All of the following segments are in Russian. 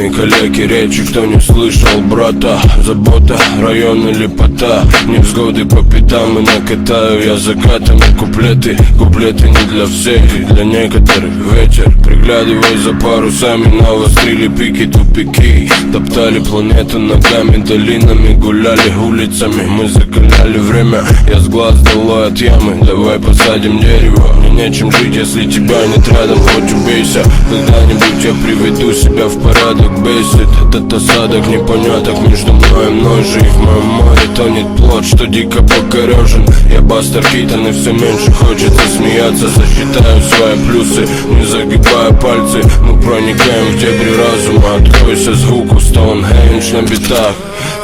Родные коллеги, речи, кто не слышал, брата. Забота, район или пота, невзгоды по пятам и накатаю я закатами куплеты. Куплеты не для всех, и для некоторых ветер. Приглядывай за парусами, навострили пики, тупики. Топтали планету ногами, долинами, гуляли улицами. Мы закаляли время, я с глаз долой от ямы. Давай посадим дерево, мне нечем жить, если тебя нет рядом. Хоть убейся, когда-нибудь я приведу себя в порядок. Бесит этот осадок непоняток между мной и мной же. И в моем море тонет плод, что дико покорежен. Я Бастер Китон, и все меньше хочется смеяться. Засчитаю свои плюсы, не загибая пальцы. Мы проникаем в дебри разума. Откройся звуку, Стоунхендж на битах.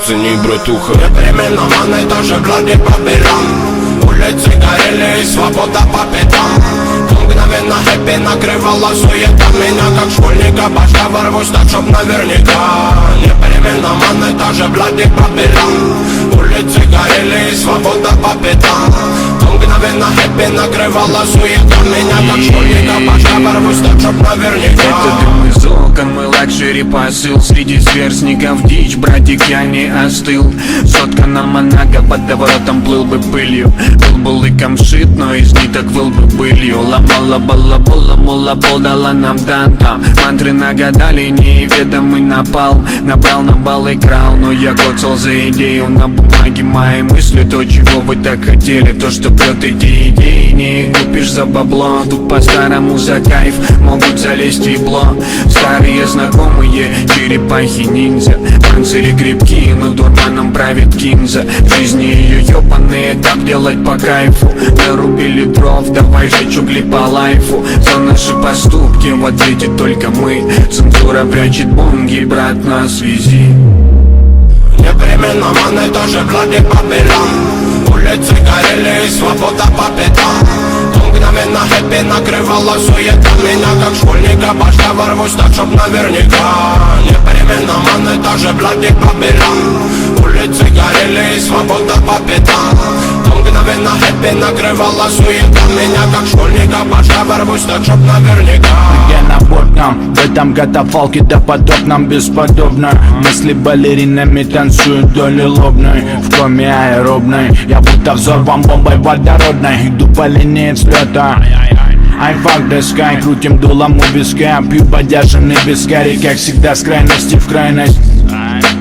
Цени, братуха. Непременно маны тоже глади по берам. Улицы горели и свобода по пятам. Мгновенно хэппи накрывала суета меня, как школьника. Башка ворвусь так, чтоб наверняка. Непременно маны тоже глади по берам. Улицы горели и свобода по пятам. Мгновенно хэппи накрывала суета меня, как школьника. Башка ворвусь так, чтоб наверняка. Это дым из окон, мой лакшери посыл. Среди сверстников дичь, братик, я не остыл. Сотка на Монако, под воротом плыл бы пылью. Был бы лыком шит, но из ниток выл бы пылью. Ломала балабола, мула подала нам тантам. Мантры нагадали, неведомый напал. Набрал на бал и крал, но я коцал за идею. На бумаге мои мысли, то, чего вы так хотели. То, что прет эти идеи, не купишь за бабло. Тут по-старому за кайф могут залезть в ебло. Старые знакомые черепахи-ниндзя. Панцири крепкие, но дурманом правит кинза. В жизни ее ёбаные, так делать по кайфу. Нарубили дров, давай жечь угли по лайфу. За наши поступки в ответе только мы. Цензура прячет бонги, брат, на связи. Непременно маны тоже глади по белам. Улицы горели и свобода по пятам. Мгновенно хэппи накрывала суета меня, как школьника. Башка ворвусь так, чтоб наверняка. Непременно маны тоже глади по белам. Улицы горели и свобода по пятам. Мгновенно хэппи накрывала суета меня, как школьника. Башка ворвусь так, чтоб наверняка. Я на бортном, в этом катафалке допотопном бесподобно. Мысли балеринами танцуют вдоль лобной. В коме аэробной, я будто взорван бомбой водородной. Иду по линии взлета. I fuck the sky, крутим дулом у виска. Пью подержанный вискарь, как всегда с крайности в крайность.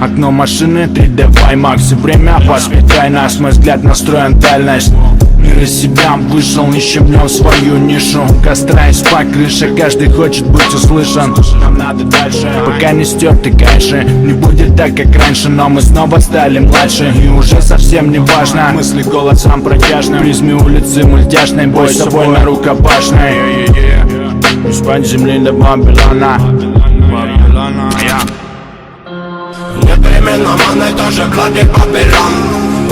Окно машины 3D IMAX, и время воспитай нас. Мой взгляд настроен дальность. Мир из себя вышел, ищем в нем свою нишу. Костра и спать крыша, каждый хочет быть услышан. Нам надо дальше, пока не стерты кайши. Не будет так, как раньше, но мы снова стали младше. И уже совсем не важно, мысли голосом протяжным. В призме улицы мультяшной, бой с собой на рукопашной. Из-под земли до Вавилона. Непременно маны тоже глади по белам.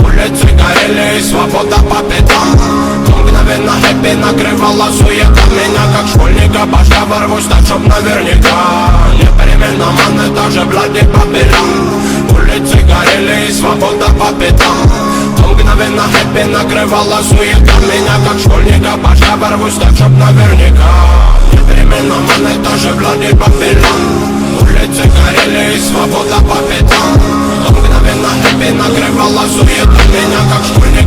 Улицы горели и свобода по пятам. Мгновенно хэппи накрывала суета меня, как школьника. Башка ворвусь так, чтоб наверняка. Непременно маны тоже глади по белам. Улицы горели и свобода по пятам. Мгновенно хэппи накрывала суета меня, как школьника. Башка ворвусь так, чтоб наверняка. Непременно маны тоже глади по белам. Улицы горели и свобода по пятам. Мгновенно хэппи накрывала суета меня, как школьник.